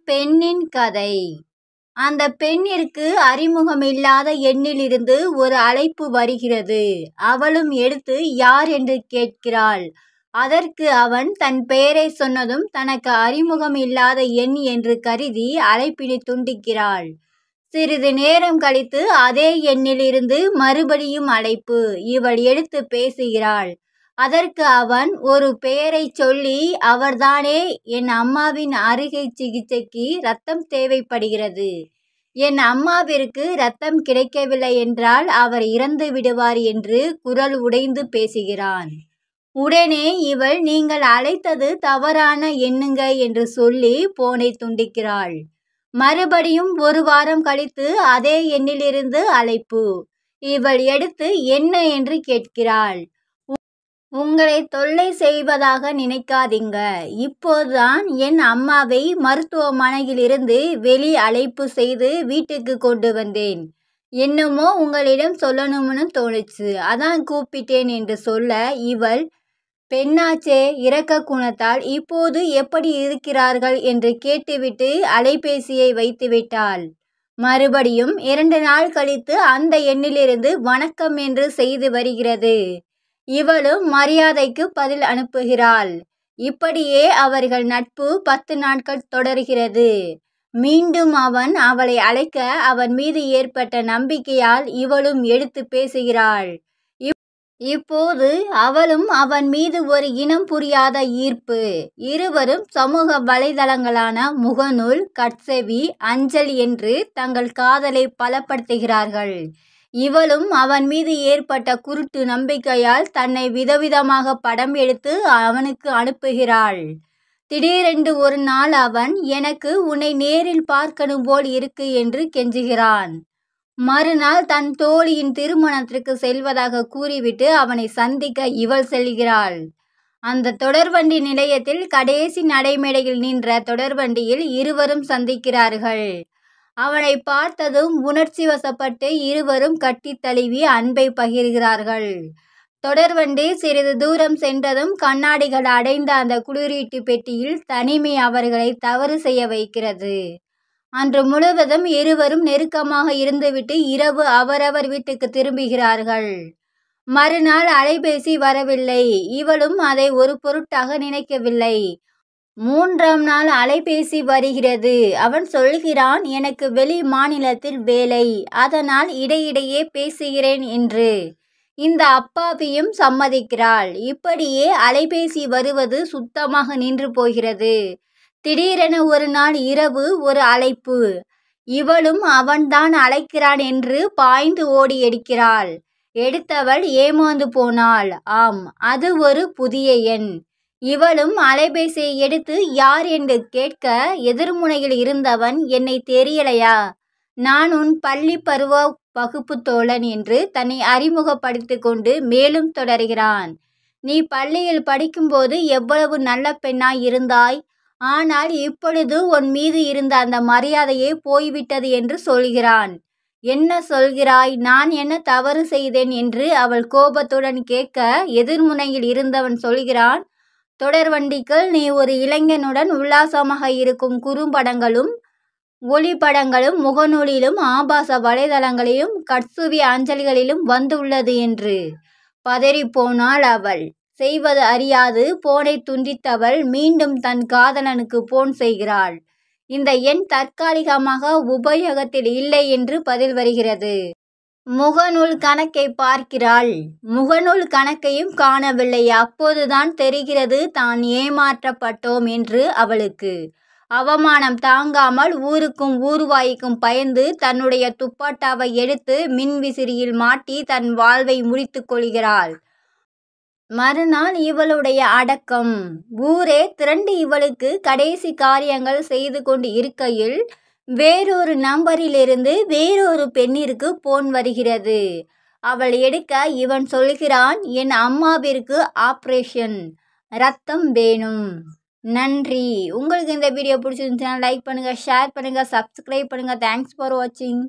பெண்ணின் கதை. அந்த பெண்ணிற்கு அறிமுகமில்லாத எண்ணிலிருந்து ஒரு அழைப்பு வருகிறது. அவளும் எடுத்து யார் என்று கேட்கிறாள். அதற்கு அவன் தன் பெயரை சொன்னதும் தனக்கு அறிமுகம் இல்லாத எண் என்று கருதி அழைப்பினை துண்டிக்கிறாள். சிறிது நேரம் கழித்து அதே எண்ணிலிருந்து மறுபடியும் அழைப்பு. இவள் எடுத்து பேசுகிறாள். அதற்கு அவன் ஒரு பெயரை சொல்லி, அவர்தானே, என் அம்மாவின் அறுவை சிகிச்சைக்கு இரத்தம் தேவைப்படுகிறது. என் அம்மாவிற்கு இரத்தம் கிடைக்கவில்லை என்றால் அவர் இறந்து விடுவார் என்று குரல் உடைந்து பேசுகிறான். உடனே இவள், நீங்கள் அழைத்தது தவறான எண்ணுங்க என்று சொல்லி போனை துண்டிக்கிறாள். மறுபடியும் ஒரு வாரம் கழித்து அதே எண்ணிலிருந்து அழைப்பு. இவள் எடுத்து என்ன என்று கேட்கிறாள். உங்களை தொல்லை செய்வதாக நினைக்காதீங்க. இப்போதுதான் என் அம்மாவை மருத்துவமனையிலிருந்து வெளி அழைப்பு செய்து வீட்டுக்கு கொண்டு வந்தேன். என்னமோ உங்களிடம் சொல்லணும்னு தோணுச்சு, அதான் கூப்பிட்டேன் என்று சொல்ல, இவள், பெண்ணாச்சே, இரக்க குணத்தால் இப்போது எப்படி இருக்கிறார்கள் என்று கேட்டுவிட்டு அலைபேசியை வைத்துவிட்டாள். மறுபடியும் 2 நாள் கழித்து அந்த எண்ணிலிருந்து வணக்கம் என்று செய்து வருகிறது. இவளும் மரியாதைக்கு பதில் அனுப்புகிறாள். இப்படியே அவர்கள் நட்பு 10 நாட்கள் தொடர்கிறது. மீண்டும் அவன் அவளை அழைக்க அவன் மீது ஏற்பட்ட நம்பிக்கையால் இவளும் எடுத்து பேசுகிறாள். இப்போது அவளும் அவன் மீது ஒரு இனம் புரியாத ஈர்ப்பு. இருவரும் சமூக வலைதளங்களான முகநூல், கட்செவி, அஞ்சல் என்று தங்கள் காதலை பலப்படுத்துகிறார்கள். இவளும் அவன் மீது ஏற்பட்ட குருட்டு நம்பிக்கையால் தன்னை விதவிதமாக படம் எடுத்து அவனுக்கு அனுப்புகிறாள். திடீரென்று ஒரு நாள் அவன், எனக்கு உன்னை நேரில் பார்க்கணும் போல் இருக்கு என்று கெஞ்சுகிறான். மறுநாள் தன் தோழியின் திருமணத்திற்கு செல்வதாக கூறிவிட்டு அவனை சந்திக்க இவள் செல்கிறாள். அந்த தொடர்வண்டி நிலையத்தில் கடைசி நடைமேடையில் நின்ற தொடர்வண்டியில் இருவரும் சந்திக்கிறார்கள். அவனை பார்த்ததும் உணர்ச்சி வசப்பட்டு இருவரும் கட்டி தழுவி அன்பை பகிர்கிறார்கள். தொடர்வண்டி சிறிது தூரம் சென்றதும் கண்ணாடிகள் அடைந்த அந்த குளிரீட்டு பெட்டியில் தனிமை அவர்களை தவறு செய்ய வைக்கிறது. அன்று முழுவதும் இருவரும் நெருக்கமாக இருந்துவிட்டு இரவு அவரவர் வீட்டுக்கு திரும்புகிறார்கள். மறுநாள் அலைபேசி வரவில்லை. இவளும் அதை ஒரு பொருட்டாக நினைக்கவில்லை. 3ஆம் நாள் அலைபேசி வருகிறது. அவன் சொல்கிறான், எனக்கு வெளி மாநிலத்தில் வேலை, அதனால் இடையிடையே பேசுகிறேன் என்று. இந்த அப்பாவியும் சம்மதிக்கிறாள். இப்படியே அலைபேசி வருவது சுத்தமாக நின்று போகிறது. திடீரென ஒரு நாள் இரவு ஒரு அழைப்பு. இவளும் அவன்தான் அழைக்கிறான் என்று பாய்ந்து ஓடி எடுக்கிறாள். எடுத்தவள் ஏமாந்து போனாள். ஆம், அது ஒரு புதிய எண். இவளும் அலைபேசியை எடுத்து யார் என்று கேட்க, எதிர்முனையில் இருந்தவன், என்னை தெரியலையா, நான் உன் பள்ளி பருவ வகுப்பு தோழன் என்று தன்னை அறிமுகப்படுத்தி கொண்டு மேலும் தொடர்கிறான். நீ பள்ளியில் படிக்கும்போது எவ்வளவு நல்ல பெண்ணாய் இருந்தாய், ஆனால் இப்பொழுது உன் மீது இருந்த அந்த மரியாதையே போய்விட்டது என்று சொல்கிறான். என்ன சொல்கிறாய், நான் என்ன தவறு செய்தேன் என்று அவள் கோபத்துடன் கேட்க, எதிர்முனையில் இருந்தவன் சொல்கிறான், தொடர்வண்டிக்குள் நீ ஒரு இளைஞனுடன் உல்லாசமாக இருக்கும் குறும்படங்களும் ஒளிப்படங்களும் முகநூலிலும் ஆபாச வலைதளங்களிலும் கட்சுவி அஞ்சல்களிலும் வந்துள்ளது என்று. பதறிப்போனாள் அவள். செய்வது அறியாது போனை துண்டித்தவள் மீண்டும் தன் காதலனுக்கு போன் செய்கிறாள். இந்த எண் தற்காலிகமாக உபயோகத்தில் இல்லை என்று பதில் வருகிறது. முகநூல் கணக்கை பார்க்கிறாள். முகநூல் கணக்கையும் காணவில்லை. அப்போதுதான் தெரிகிறது தான் ஏமாற்றப்பட்டோம் என்று அவளுக்கு. அவமானம் தாங்காமல் ஊருக்கும் ஊர்வாய்க்கும் பயந்து தன்னுடைய துப்பாட்டாவை எடுத்து மின்விசிறியில் மாட்டி தன் வாழ்வை முடித்து கொள்கிறாள். மறுநாள் இவளுடைய அடக்கம். ஊரே திரண்டு இவளுக்கு கடைசி காரியங்கள் செய்து கொண்டு இருக்கையில் வேறொரு நம்பரிலிருந்து வேறொரு பெண்ணிற்கு போன் வருகிறது. அவள் எடுக்க இவன் சொல்கிறான், என் அம்மாவிற்கு ஆப்ரேஷன், ரத்தம் வேணும். நன்றி. உங்களுக்கு இந்த வீடியோ பிடிச்சிருந்துச்சுன்னா லைக் பண்ணுங்கள், ஷேர் பண்ணுங்கள், சப்ஸ்கிரைப் பண்ணுங்கள். தேங்க்ஸ் ஃபார் வாட்சிங்.